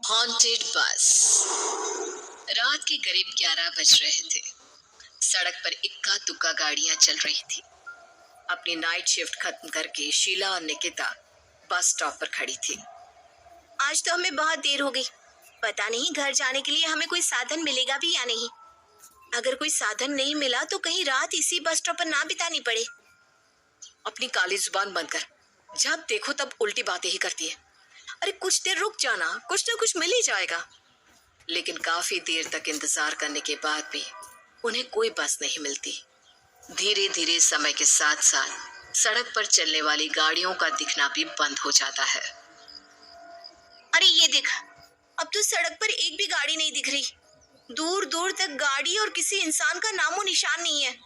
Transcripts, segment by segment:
Haunted बस। रात के करीब 11 बज रहे थे। सड़क पर इक्का दुक्का गाड़ियां चल रही थी। अपनी नाइट शिफ्ट खत्म करके शीला और निकिता बस स्टॉप पर खड़ी थी। आज तो हमें बहुत देर हो गई। पता नहीं घर जाने के लिए हमें कोई साधन मिलेगा भी या नहीं। अगर कोई साधन नहीं मिला तो कहीं रात इसी बस स्टॉप पर ना बितानी पड़े। अपनी काली जुबान बंद कर। जब देखो तब उल्टी बातें ही करती है। अरे कुछ देर रुक जाना, कुछ ना कुछ मिल ही जाएगा। लेकिन काफी देर तक इंतजार करने के बाद भी उन्हें कोई बस नहीं मिलती। धीरे धीरे समय के साथ साथ सड़क पर चलने वाली गाड़ियों का दिखना भी बंद हो जाता है। अरे ये देख, अब तो सड़क पर एक भी गाड़ी नहीं दिख रही। दूर दूर तक गाड़ी और किसी इंसान का नामो निशान नहीं है।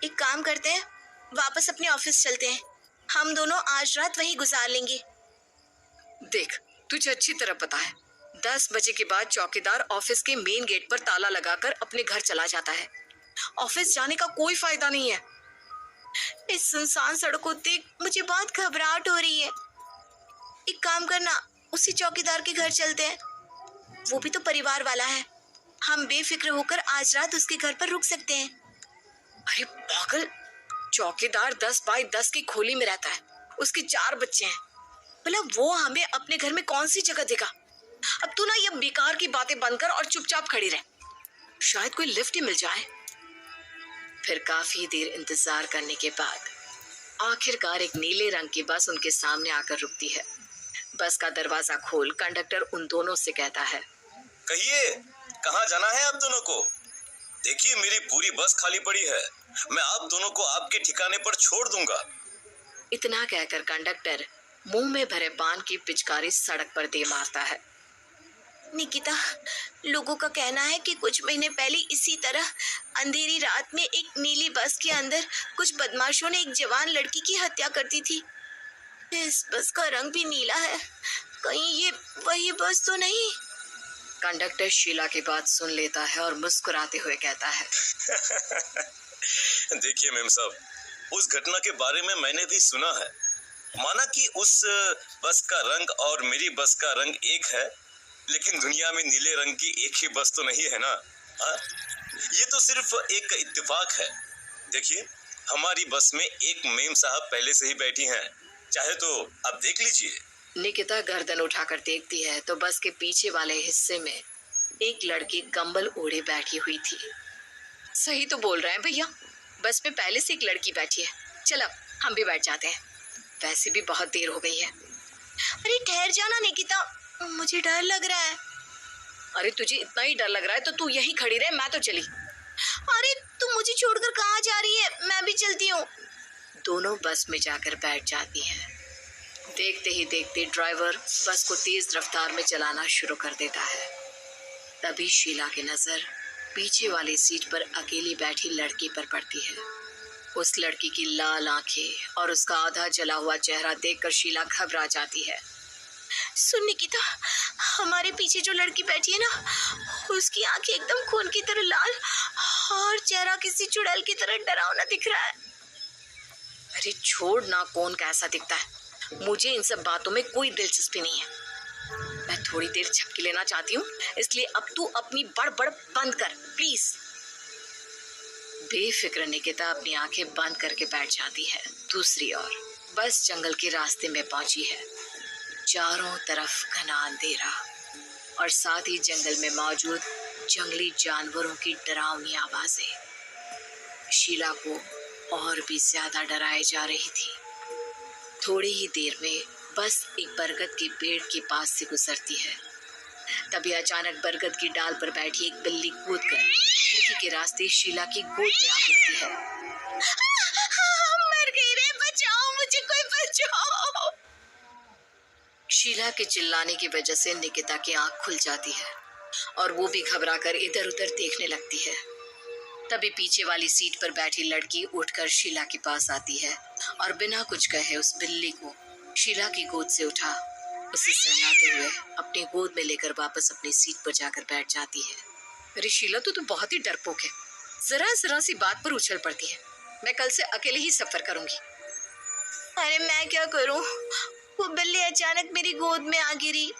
एक काम करते हैं, वापस अपने ऑफिस चलते हैं। हम दोनों आज रात वहीं गुजार लेंगे। देख, तुझे अच्छी तरह पता है 10 बजे के बाद चौकीदार ऑफिस के मेन गेट पर ताला लगाकर अपने घर चला जाता है। ऑफिस जाने का कोई फायदा नहीं है। इस सुनसान सड़क को देख मुझे बहुत घबराहट हो रही है। एक काम करना, उसी चौकीदार के घर चलते हैं। वो भी तो परिवार वाला है। हम बेफिक्र होकर आज रात उसके घर पर रुक सकते हैं। अरे पागल, चौकीदार 10 बाई 10 की खोली में रहता है। उसके 4 बच्चे हैं। भला वो हमें अपने घर में कौन सी जगह देगा। अब तू ना ये बेकार की बातें बंद कर और चुपचाप खड़ी रह। शायद कोई लिफ्ट ही मिल जाए। फिर काफी देर इंतजार करने के बाद आखिरकार एक नीले रंग की बस उनके सामने आकर रुकती है। बस का दरवाजा खोल कंडक्टर उन दोनों से कहता है, कहिए कहाँ जाना है आप दोनों को? देखिए मेरी पूरी बस खाली पड़ी है। मैं आप दोनों को आपके ठिकाने पर छोड़ दूंगा। इतना कहकर कंडक्टर मुंह में भरे पान की पिचकारी सड़क पर दे मारता है। निकिता, लोगों का कहना है कि कुछ महीने पहले इसी तरह अंधेरी रात में एक नीली बस के अंदर कुछ बदमाशों ने एक जवान लड़की की हत्या कर दी थी। इस बस का रंग भी नीला है। कहीं ये वही बस तो नहीं? कंडक्टर शीला की बात सुन लेता है और मुस्कुराते हुए कहता है, देखिए मेम साहब, उस घटना के बारे में मैंने भी सुना है। माना कि उस बस का रंग और मेरी बस का रंग एक है, लेकिन दुनिया में नीले रंग की एक ही बस तो नहीं है ना। हाँ, ये तो सिर्फ एक इत्तेफाक है। देखिए, हमारी बस में एक मेम साहब पहले से ही बैठी हैं। चाहे तो आप देख लीजिए। निकिता गर्दन उठाकर देखती है तो बस के पीछे वाले हिस्से में एक लड़की कंबल ओढ़े बैठी हुई थी। सही तो बोल रहे हैं भैया, बस में पहले से एक लड़की बैठी है। चल अब हम भी बैठ जाते हैं, वैसे भी बहुत देर हो गई है। अरे ठहर जाना निकिता, मुझे डर लग रहा है। अरे तुझे इतना ही डर लग रहा है तो तू यहीं खड़ी रहे, मैं तो चली। अरे तुम मुझे छोड़कर कहाँ जा रही है? मैं भी चलती हूँ। दोनों बस में जाकर बैठ जाती हैं। देखते ही देखते ड्राइवर बस को तेज रफ्तार में चलाना शुरू कर देता है। तभी शीला की नजर पीछे वाली सीट पर अकेली बैठी लड़की पर पड़ती है। उस लड़की की लाल आंखें और उसका आधा जला हुआ चेहरा देखकर शीला घबरा जाती है। सुन निकिता, हमारे पीछे जो लड़की बैठी है ना, उसकी आंखें एकदम खून की तरह लाल और चेहरा किसी चुड़ैल की तरह डरावना दिख रहा है। अरे छोड़ ना, कौन कैसा दिखता है, मुझे इन सब बातों में कोई दिलचस्पी नहीं है। मैं थोड़ी देर झपकी लेना चाहती हूँ, इसलिए अब तू अपनी बड़बड़ बंद कर प्लीज। बेफिक्र निकिता अपनी आंखें बंद करके बैठ जाती है। दूसरी ओर बस जंगल के रास्ते में पहुंची है। चारों तरफ घना अंधेरा और साथ ही जंगल में मौजूद जंगली जानवरों की डरावनी आवाजें शीला को और भी ज्यादा डराए जा रही थी। थोड़ी ही देर में बस एक बरगद के पेड़ के पास से गुजरती है। तभी अचानक बरगद की डाल पर बैठी एक बिल्ली कूदकर खिड़की के रास्ते शीला की गोद में आ गिरती है। मर गई रे, बचाओ मुझे, कोई बचाओ। शीला के चिल्लाने की वजह से निकिता की आंख खुल जाती है और वो भी घबराकर इधर उधर देखने लगती है। तभी पीछे वाली सीट पर बैठी लड़की उठकर शीला के पास आती है और बिना कुछ कहे उस बिल्ली को शीला की गोद से उठा उसे सहलाते हुए अपनी गोद में लेकर वापस अपनी सीट पर जाकर बैठ जाती है। अरे शीला, तू तो बहुत ही डरपोक है। जरा जरा सी बात पर उछल पड़ती है। मैं कल से अकेले ही सफर करूंगी। अरे मैं क्या करूं? वो बिल्ली अचानक मेरी गोद में आ गिरी।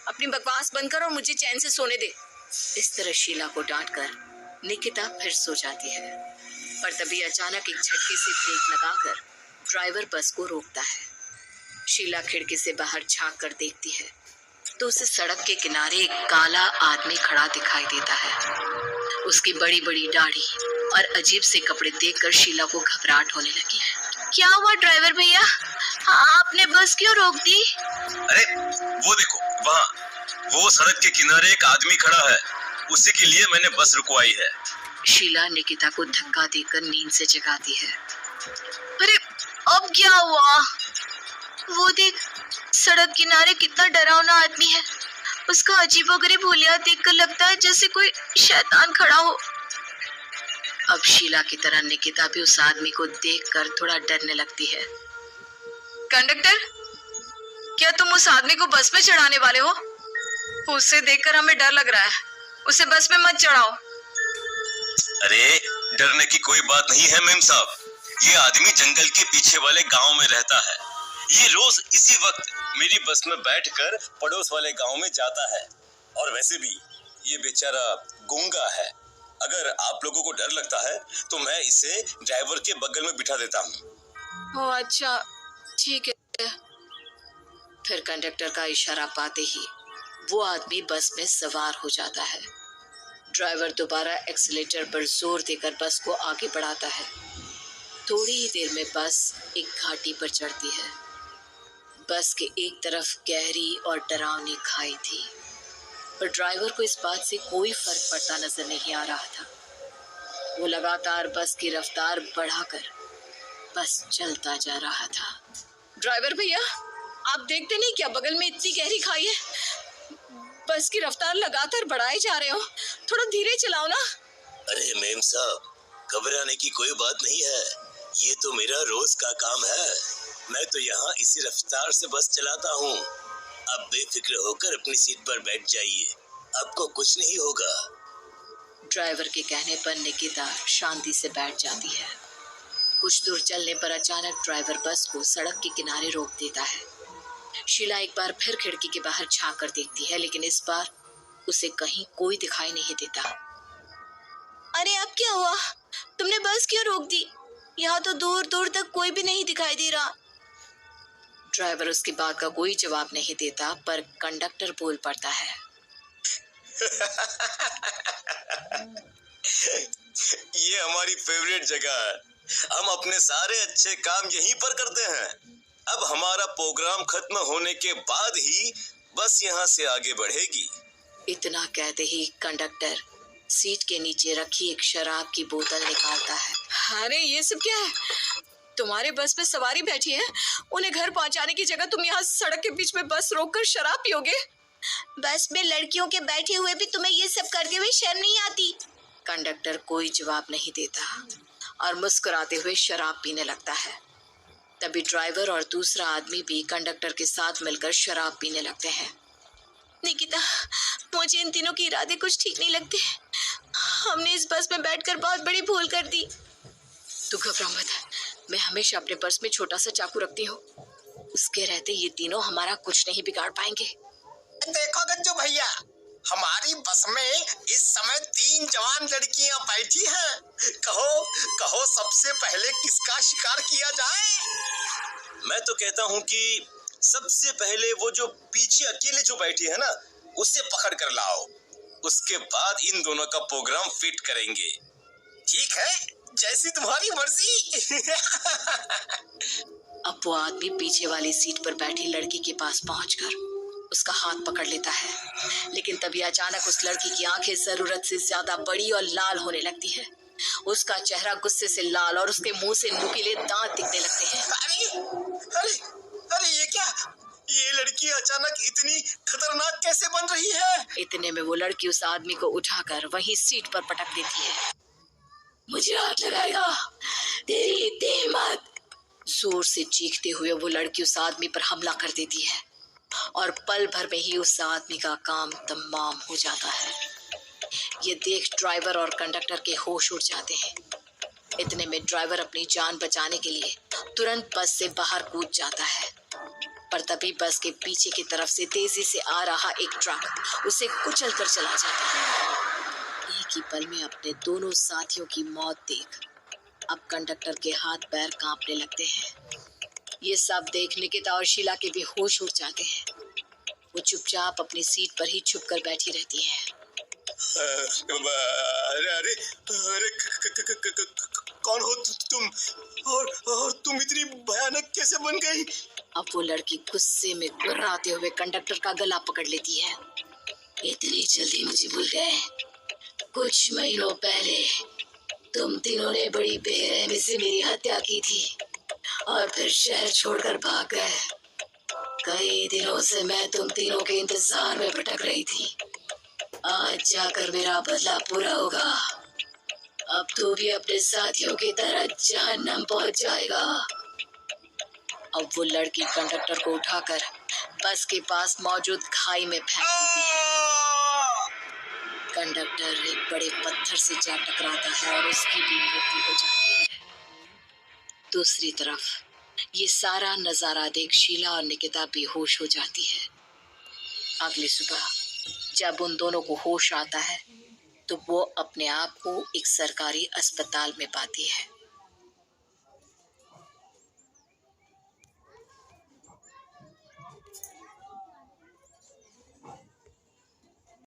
अपनी बकवास बंद कर और मुझे चैन से सोने दे। इस तरह शीला को डांटकर निकिता फिर सो जाती है, पर तभी अचानक एक झटके से ब्रेक लगाकर ड्राइवर बस को रोकता है। शीला खिड़की से बाहर झांक कर देखती है तो उसे सड़क के किनारे एक काला आदमी खड़ा दिखाई देता है। उसकी बड़ी बड़ी दाढ़ी और अजीब से कपड़े देखकर शीला को घबराहट होने लगी। क्या हुआ ड्राइवर भैया? हाँ, आपने बस क्यों रोक दी? अरे वो देखो, वहाँ वो सड़क के किनारे एक आदमी खड़ा है, उसी के लिए मैंने बस रुकवाई है। शीला निकिता को धक्का देकर नींद से जगाती है। अरे अब क्या हुआ? वो देख, सड़क किनारे कितना डरावना आदमी है। उसका अजीबोगरीब हुलिया देखकर लगता है जैसे कोई शैतान खड़ा हो। अब शीला की तरह निकिता भी उस आदमी को देखकर थोड़ा डरने लगती है। कंडक्टर, क्या तुम उस आदमी को बस में चढ़ाने वाले हो? उसे देखकर हमें डर लग रहा है, उसे बस में मत चढ़ाओ। अरे डरने की कोई बात नहीं है मेम साहब, ये आदमी जंगल के पीछे वाले गांव में रहता है। ये रोज इसी वक्त मेरी बस में बैठकर पड़ोस वाले गांव में जाता है, और वैसे भी ये बेचारा गूंगा है। अगर आप लोगों को डर लगता है तो मैं इसे ड्राइवर के बगल में बिठा देता हूँ। ओह अच्छा, ठीक है। फिर कंडक्टर का इशारा पाते ही वो आदमी बस में सवार हो जाता है। ड्राइवर दोबारा एक्सीलेटर पर जोर देकर बस को आगे बढ़ाता है। थोड़ी ही देर में बस एक घाटी पर चढ़ती है। बस के एक तरफ गहरी और डरावनी खाई थी, पर ड्राइवर को इस बात से कोई फर्क पड़ता नजर नहीं आ रहा था। वो लगातार बस की रफ्तार बढ़ाकर बस चलता जा रहा था। ड्राइवर भैया, आप देखते नहीं क्या बगल में इतनी गहरी खाई है? बस की रफ्तार लगातार बढ़ाए जा रहे हो, थोड़ा धीरे चलाओ ना। अरे मेम साहब, घबराने की कोई बात नहीं है, ये तो मेरा रोज का काम है। मैं तो यहाँ इसी रफ्तार से बस चलाता हूँ। अब बेफिक्र होकर अपनी सीट पर बैठ जाइए, आपको कुछ नहीं होगा। ड्राइवर के कहने पर निकिता शांति से बैठ जाती है। कुछ दूर चलने पर अचानक ड्राइवर बस को सड़क के किनारे रोक देता है। शीला एक बार फिर खिड़की के बाहर झांक कर देखती है, लेकिन इस बार उसे कहीं कोई दिखाई नहीं देता। अरे अब क्या हुआ? तुमने बस क्यों रोक दी? यहाँ तो दूर दूर तक कोई भी नहीं दिखाई दे रहा। ड्राइवर उसकी बात का कोई जवाब नहीं देता, पर कंडक्टर बोल पड़ता है। ये हमारी फेवरेट जगह है, हम अपने सारे अच्छे काम यहीं पर करते हैं। अब हमारा प्रोग्राम खत्म होने के बाद ही बस यहाँ से आगे बढ़ेगी। इतना कहते ही कंडक्टर सीट के नीचे रखी एक शराब की बोतल निकालता है। अरे ये सब क्या है? तुम्हारे बस में सवारी बैठी है, उन्हें घर पहुंचाने की जगह तुम यहाँ सड़क के बीच में बस रोककर शराब पियोगे? बस में लड़कियों के बैठे हुए भी तुम्हें ये सब करते हुए शर्म नहीं आती? कंडक्टर कोई जवाब नहीं देता और मुस्कुराते हुए शराब पीने लगता है। तभी ड्राइवर और दूसरा आदमी भी कंडक्टर के साथ मिलकर शराब पीने लगते हैं। निकिता, मुझे इन तीनों के इरादे कुछ ठीक नहीं लगते। हमने इस बस में बैठकर बहुत बड़ी भूल कर दी। तू घबरा मत, मैं हमेशा अपने पर्स में छोटा सा चाकू रखती हूँ। उसके रहते ये तीनों हमारा कुछ नहीं बिगाड़ पाएंगे। देखो गज्जू भैया, हमारी बस में इस समय 3 जवान लड़कियां बैठी हैं। कहो कहो सबसे पहले किसका शिकार किया जाए? मैं तो कहता हूँ कि सबसे पहले वो जो पीछे अकेले जो बैठी है ना, उसे पकड़ कर लाओ। उसके बाद इन दोनों का प्रोग्राम फिट करेंगे। ठीक है, जैसी तुम्हारी मर्जी। अब वो आदमी पीछे वाली सीट पर बैठी लड़की के पास पहुंचकर उसका हाथ पकड़ लेता है, लेकिन तभी अचानक उस लड़की की आंखें जरूरत से ज्यादा बड़ी और लाल होने लगती है। उसका चेहरा गुस्से से लाल और उसके मुंह से नुकीले दांत दिखने लगते हैं। अरे अरे ये क्या? ये लड़की अचानक इतनी खतरनाक कैसे बन रही है? इतने में वो लड़की उस आदमी को उठाकर वहीं सीट पर पटक देती है। मुझे हाथ लगाएगा, तेरी हिम्मत! जोर से चीखते हुए वो लड़की उस आदमी पर हमला कर देती है और पल भर में ही उस आदमी का काम तमाम हो जाता है। ये देख ड्राइवर और कंडक्टर के होश उड़ जाते हैं। इतने में ड्राइवर अपनी जान बचाने के लिए तुरंत बस से बाहर कूद जाता है। पर तभी बस के पीछे की तरफ से तेजी से आ रहा एक ट्रक उसे कुचल कर चला जाता है। एक ही पल में अपने दोनों साथियों की मौत देख अब कंडक्टर के हाथ पैर कांपने लगते हैं। ये सब देख निकिता और शीला के भी होश उड़ जाते हैं। वो चुपचाप अपनी सीट पर ही छुप कर बैठी रहती है। अरे अरे अरे कौन हो तुम और तुम इतनी भयानक कैसे बन गई? अब वो लड़की गुस्से में गुर्राते हुए कंडक्टर का गला पकड़ लेती है। इतनी जल्दी मुझे भूल गए? कुछ महीनों पहले तुम तीनों ने बड़ी बेरहमी से मेरी हत्या की थी और फिर शहर छोड़कर भाग गए। कई दिनों से मैं तुम तीनों के इंतजार में भटक रही थी। आज जाकर मेरा बदला पूरा होगा। अब तू भी अपने साथियों की तरह जहन्नम पहुंच जाएगा। अब वो लड़की कंडक्टर को उठाकर बस के पास मौजूद खाई में फेंक देती है। कंडक्टर एक बड़े पत्थर से जा टकराता है और उसकी भी मृत्यु हो जाती है। दूसरी तरफ ये सारा नजारा देख शीला और निकिता बेहोश हो जाती है। अगली सुबह जब उन दोनों को होश आता है तो वो अपने आप को एक सरकारी अस्पताल में पाती है।